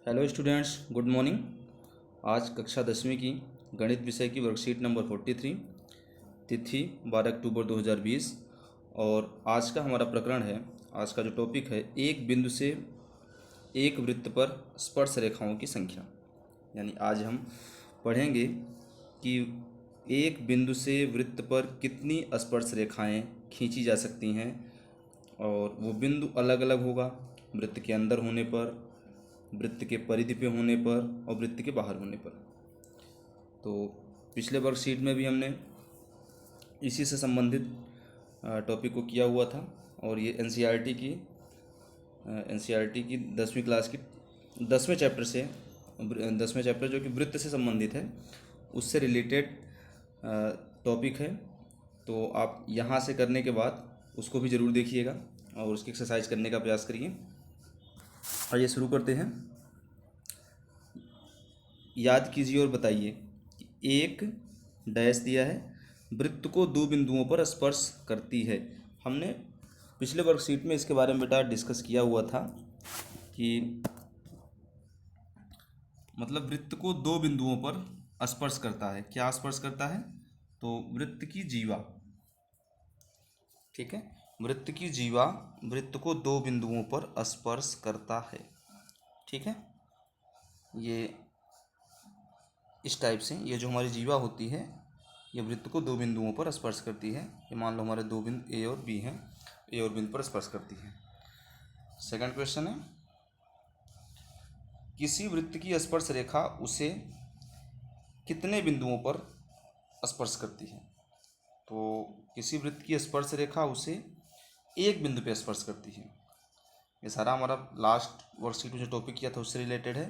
Hello students, good morning. आज कक्षा 10वीं की गणित विषय की वर्कशीट नंबर 43, तिथि 12 अक्टूबर 2020। और आज का हमारा प्रकरण है, आज का जो टॉपिक है, एक बिंदु से एक वृत्त पर स्पर्श रेखाओं की संख्या। यानी आज हम पढ़ेंगे कि एक बिंदु से वृत्त पर कितनी स्पर्श रेखाएं खींची जा सकती हैं, और वो बिंदु अलग अलग होगा, वृत्त के अंदर होने पर, वृत्त के परिधि पे होने पर और वृत्त के बाहर होने पर। तो पिछले वर्कशीट में भी हमने इसी से संबंधित टॉपिक को किया हुआ था, और ये एनसीईआरटी की 10वीं क्लास की 10वें चैप्टर से 10वें चैप्टर जो कि वृत्त से संबंधित है, उससे रिलेटेड टॉपिक है। तो आप यहाँ से करने के बाद उसको भी ज़रूर देखिएगा और उसकी एक्सरसाइज करने का प्रयास करिए। आइए शुरू करते हैं। याद कीजिए और बताइए कि एक डैश दिया है, वृत्त को दो बिंदुओं पर स्पर्श करती है। हमने पिछले वर्कशीट में इसके बारे में बेटा डिस्कस किया हुआ था कि मतलब वृत्त को दो बिंदुओं पर स्पर्श करता है। क्या स्पर्श करता है? तो वृत्त की जीवा, ठीक है, वृत्त की जीवा वृत्त को दो बिंदुओं पर स्पर्श करता है। ठीक है, ये इस टाइप से, ये जो हमारी जीवा होती है, ये वृत्त को दो बिंदुओं पर स्पर्श करती है। ये मान लो हमारे दो बिंदु ए और बी हैं, ए और बिंदु पर स्पर्श करती है। सेकंड क्वेश्चन है, किसी वृत्त की स्पर्श रेखा उसे कितने बिंदुओं पर स्पर्श करती है? तो किसी वृत्त की स्पर्श रेखा उसे एक बिंदु पर स्पर्श करती है। ये सारा हमारा लास्ट वर्कशीट में जो टॉपिक किया था उससे रिलेटेड है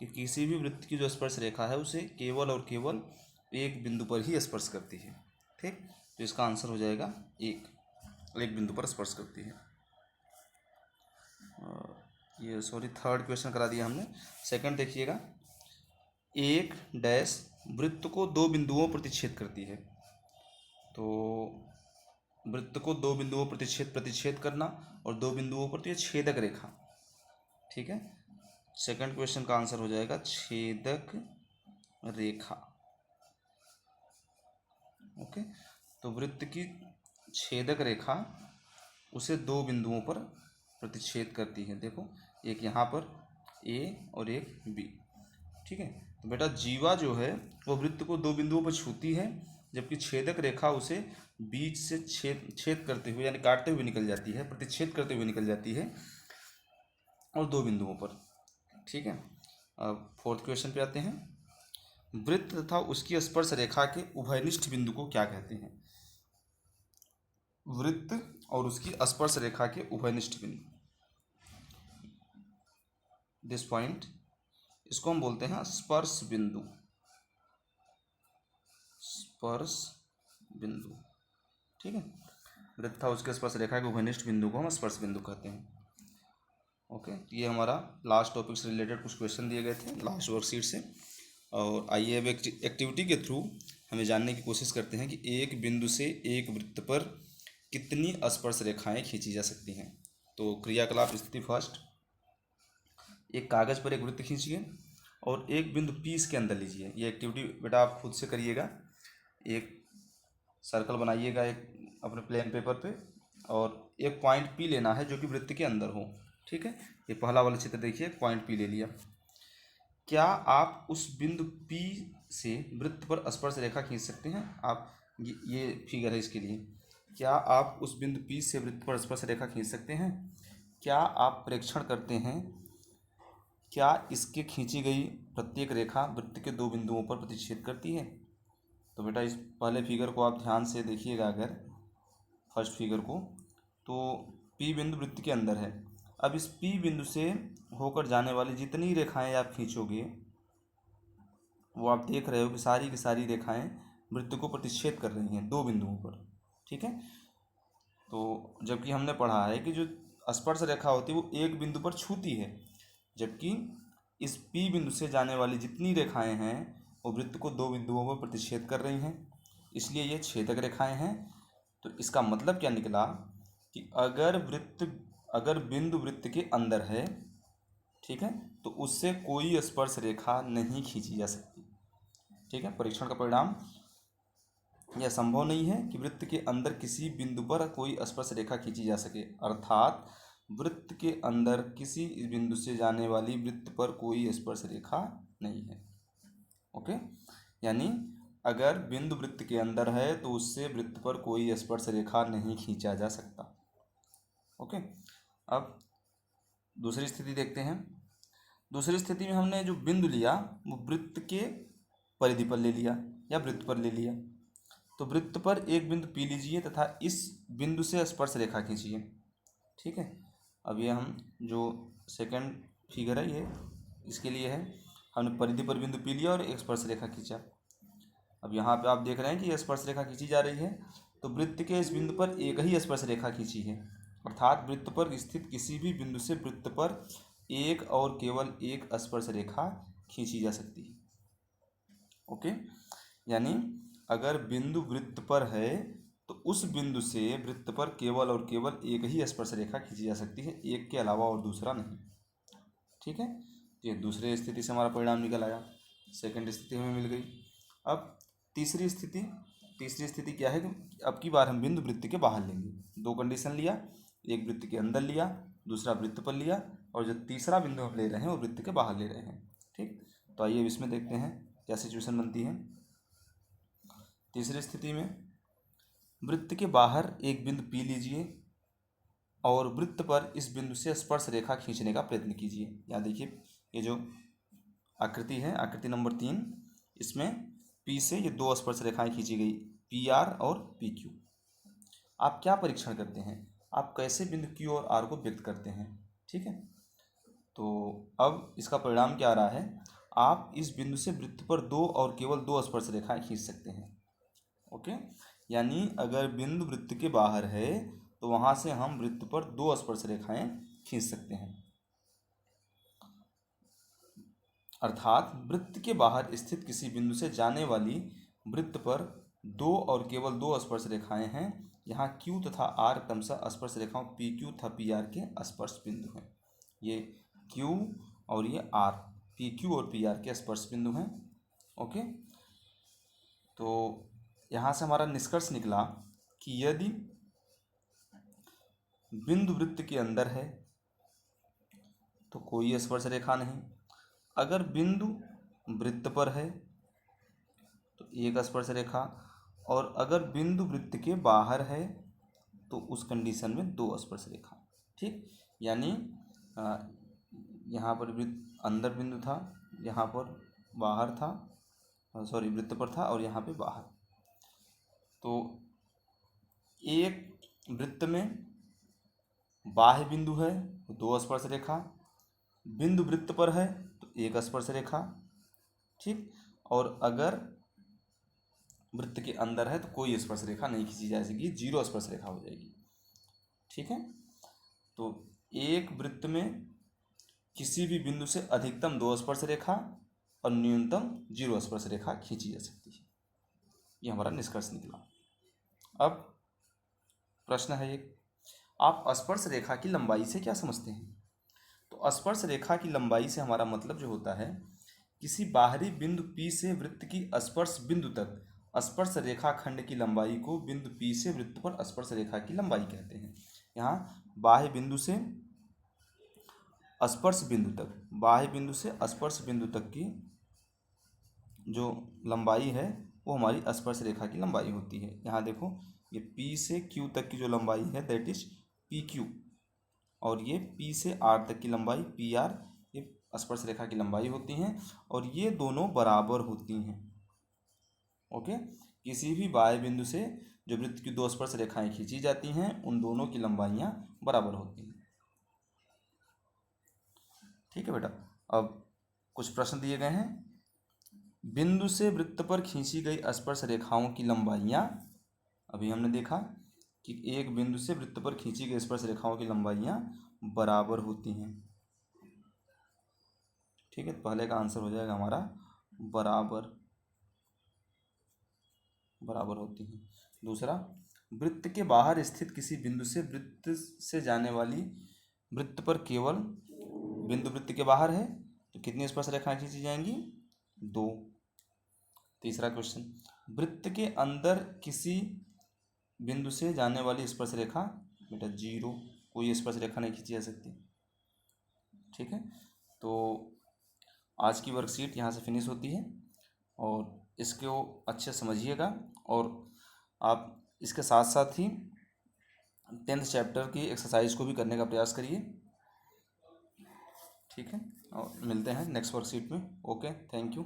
कि किसी भी वृत्त की जो स्पर्श रेखा है उसे केवल और केवल एक बिंदु पर ही स्पर्श करती है। ठीक, तो इसका आंसर हो जाएगा एक बिंदु पर स्पर्श करती है। ये सॉरी, थर्ड क्वेश्चन करा दिया हमने। सेकंड देखिएगा, एक डैश वृत्त को दो बिंदुओं प्रतिच्छेद करती है। तो वृत्त को दो बिंदुओं प्रतिच्छेद करना और दो बिंदुओं पर, तो ये छेदक रेखा। ठीक है, सेकंड क्वेश्चन का आंसर हो जाएगा छेदक रेखा। ओके, तो वृत्त की छेदक रेखा उसे दो बिंदुओं पर प्रतिच्छेद करती है। देखो, एक यहाँ पर ए और एक बी। ठीक है, तो बेटा जीवा जो है वो वृत्त को दो बिंदुओं पर छूती है, जबकि छेदक रेखा उसे बीच से छेद करते हुए, यानी काटते हुए निकल जाती है, प्रतिच्छेद करते हुए निकल जाती है, और दो बिंदुओं पर। ठीक है, अब फोर्थ क्वेश्चन पे आते हैं। वृत्त तथा उसकी स्पर्श रेखा के उभयनिष्ठ बिंदु को क्या कहते हैं? वृत्त और उसकी स्पर्श रेखा के उभयनिष्ठ बिंदु, दिस पॉइंट, इसको हम बोलते हैं स्पर्श बिंदु। स्पर्श बिंदु, ठीक है, वृत्त था उसके स्पर्श रेखा के उभयनिष्ठ बिंदु को हम स्पर्श बिंदु कहते हैं। ओके, ये हमारा लास्ट टॉपिक से रिलेटेड कुछ क्वेश्चन दिए गए थे लास्ट वर्कशीट से। और आइए अब एक्टिविटी के थ्रू हमें जानने की कोशिश करते हैं कि एक बिंदु से एक वृत्त पर कितनी स्पर्श रेखाएं खींची जा सकती हैं। तो क्रियाकलाप स्थिति फर्स्ट, एक कागज़ पर एक वृत्त खींचिए और एक बिंदु P इसके अंदर लीजिए। ये एक्टिविटी बेटा आप खुद से करिएगा। एक सर्कल बनाइएगा एक अपने प्लेन पेपर पे, और एक पॉइंट P लेना है जो कि वृत्त के अंदर हो। ठीक है, ये पहला वाला चित्र देखिए, पॉइंट P ले लिया। क्या आप उस बिंदु P से वृत्त पर स्पर्श रेखा खींच सकते हैं? आप ये फिगर है इसके लिए, क्या आप उस बिंदु P से वृत्त पर स्पर्श रेखा खींच सकते हैं? क्या आप परीक्षण करते हैं क्या इसके खींची गई प्रत्येक रेखा वृत्त के दो बिंदुओं पर प्रतिच्छेद करती है? तो बेटा इस पहले फिगर को आप ध्यान से देखिएगा, अगर फर्स्ट फिगर को, तो P बिंदु वृत्त के अंदर है। अब इस P बिंदु से होकर जाने वाली जितनी रेखाएं आप खींचोगे, वो आप देख रहे हो कि सारी की सारी रेखाएं वृत्त को प्रतिच्छेद कर रही हैं दो बिंदुओं पर। ठीक है, तो जबकि हमने पढ़ा है कि जो स्पर्श रेखा होती है वो एक बिंदु पर छूती है, जबकि इस P बिंदु से जाने वाली जितनी रेखाएं हैं वो वृत्त को दो बिंदुओं पर प्रतिच्छेद कर रही हैं, इसलिए ये छेदक रेखाएं हैं। तो इसका मतलब क्या निकला कि अगर बिंदु वृत्त के अंदर है, ठीक है, तो उससे कोई स्पर्श रेखा नहीं खींची जा सकती। ठीक है, परीक्षण का परिणाम, यह संभव नहीं है कि वृत्त के अंदर किसी बिंदु पर कोई स्पर्श रेखा खींची जा सके, अर्थात वृत्त के अंदर किसी बिंदु से जाने वाली वृत्त पर कोई स्पर्श रेखा नहीं है। ओके, यानी अगर बिंदु वृत्त के अंदर है तो उससे वृत्त पर कोई स्पर्श रेखा नहीं खींचा जा सकता। ओके, अब दूसरी स्थिति देखते हैं। दूसरी स्थिति में हमने जो बिंदु लिया वो वृत्त के परिधि पर ले लिया या वृत्त पर ले लिया। तो वृत्त पर एक बिंदु पी लीजिए तथा इस बिंदु से स्पर्श रेखा खींचिए। ठीक है, अब ये हम जो सेकंड फिगर है ये इसके लिए है, हमने परिधि पर बिंदु पी लिया और एक स्पर्श रेखा खींचा। अब यहाँ पे आप देख रहे हैं कि यह स्पर्श रेखा खींची जा रही है, तो वृत्त के इस बिंदु पर एक ही स्पर्श रेखा खींची है, अर्थात वृत्त पर स्थित किसी भी बिंदु से वृत्त पर एक और केवल एक स्पर्श रेखा खींची जा सकती है। ओके, यानी अगर बिंदु वृत्त पर है तो उस बिंदु से वृत्त पर केवल और केवल एक ही स्पर्श रेखा खींची जा सकती है, एक के अलावा और दूसरा नहीं। ठीक है, ये दूसरे स्थिति से हमारा परिणाम निकल आया, सेकंड स्थिति हमें मिल गई। अब तीसरी स्थिति क्या है कि अब की बार हम बिंदु वृत्त के बाहर लेंगे। दो कंडीशन लिया, एक वृत्त के अंदर लिया, दूसरा वृत्त पर लिया, और जो तीसरा बिंदु हम ले रहे हैं वो वृत्त के बाहर ले रहे हैं। ठीक, तो आइए इसमें देखते हैं क्या सिचुएशन बनती है। तीसरी स्थिति में वृत्त के बाहर एक बिंदु पी लीजिए और वृत्त पर इस बिंदु से स्पर्श रेखा खींचने का प्रयत्न कीजिए। यहाँ देखिए ये जो आकृति है, आकृति नंबर 3, इसमें पी से ये दो स्पर्श रेखाएं खींची गई, पी आर और पी क्यू। आप क्या परीक्षण करते हैं, आप कैसे बिंदु क्यू और आर को व्यक्त करते हैं। ठीक है, तो अब इसका परिणाम क्या आ रहा है, आप इस बिंदु से वृत्त पर दो और केवल दो स्पर्श रेखाएं खींच सकते हैं। ओके, यानी अगर बिंदु वृत्त के बाहर है तो वहां से हम वृत्त पर दो स्पर्श रेखाएं खींच सकते हैं, अर्थात वृत्त के बाहर स्थित किसी बिंदु से जाने वाली वृत्त पर दो और केवल दो स्पर्श रेखाएं हैं। यहाँ Q तथा R क्रमशः स्पर्श रेखाओं PQ तथा PR के स्पर्श बिंदु हैं। ये Q और ये R, PQ और PR के स्पर्श बिंदु हैं। ओके, तो यहाँ से हमारा निष्कर्ष निकला कि यदि बिंदु वृत्त के अंदर है तो कोई स्पर्श रेखा नहीं, अगर बिंदु वृत्त पर है तो एक स्पर्श रेखा, और अगर बिंदु वृत्त के बाहर है तो उस कंडीशन में दो स्पर्श रेखा। ठीक, यानी यहाँ पर अंदर बिंदु था, यहाँ पर बाहर था, सॉरी वृत्त पर था और यहाँ पे बाहर। तो एक वृत्त में बाह्य बिंदु है तो दो स्पर्श रेखा, बिंदु वृत्त पर है तो एक स्पर्श रेखा। ठीक, और अगर वृत्त के अंदर है तो कोई स्पर्श रेखा नहीं खींची जा सकेगी, जीरो स्पर्श रेखा हो जाएगी। ठीक है, तो एक वृत्त में किसी भी बिंदु से अधिकतम दो स्पर्श रेखा और न्यूनतम जीरो स्पर्श रेखा खींची जा सकती है। ये हमारा निष्कर्ष निकला। अब प्रश्न है एक, आप स्पर्श रेखा की लंबाई से क्या समझते हैं। तो स्पर्श रेखा की लंबाई से हमारा मतलब जो होता है, किसी बाहरी बिंदु P से वृत्त की स्पर्श बिंदु तक स्पर्श रेखा खंड की लंबाई को बिंदु P से वृत्त पर स्पर्श रेखा की लंबाई कहते हैं। यहाँ बाह्य बिंदु से स्पर्श बिंदु तक, बाह्य बिंदु से स्पर्श बिंदु तक की जो लंबाई है वो हमारी स्पर्श रेखा की लंबाई होती है। यहाँ देखो ये P से Q तक की जो लंबाई है दैट इज PQ, और ये P से R तक की लंबाई PR, ये स्पर्श रेखा की लंबाई होती हैं और ये दोनों बराबर होती हैं। ओके, किसी भी बाह्य बिंदु से जो वृत्त की दो स्पर्श रेखाएं खींची जाती हैं उन दोनों की लंबाइयाँ बराबर होती हैं। ठीक है बेटा, अब कुछ प्रश्न दिए गए हैं। बिंदु से वृत्त पर खींची गई स्पर्श रेखाओं की लंबाइयाँ, अभी हमने देखा कि एक बिंदु से वृत्त पर खींची गई स्पर्श रेखाओं की लंबाइयाँ बराबर होती हैं। ठीक है, पहले का आंसर हो जाएगा हमारा बराबर होती हैं। दूसरा, वृत्त के बाहर स्थित किसी बिंदु से वृत्त से जाने वाली वृत्त पर केवल बिंदु वृत्त के बाहर है तो कितनी स्पर्श रेखाएं खींची जाएंगी? 2। तीसरा क्वेश्चन, वृत्त के अंदर किसी बिंदु से जाने वाली स्पर्श रेखा, बेटा 0, कोई स्पर्श रेखा नहीं खींची जा सकती। ठीक है, तो आज की वर्कशीट यहाँ से फिनिश होती है और इसको अच्छे से समझिएगा और आप इसके साथ साथ ही 10th चैप्टर की एक्सरसाइज को भी करने का प्रयास करिए। ठीक है, और मिलते हैं नेक्स्ट वर्कशीट में। Okay, thank you.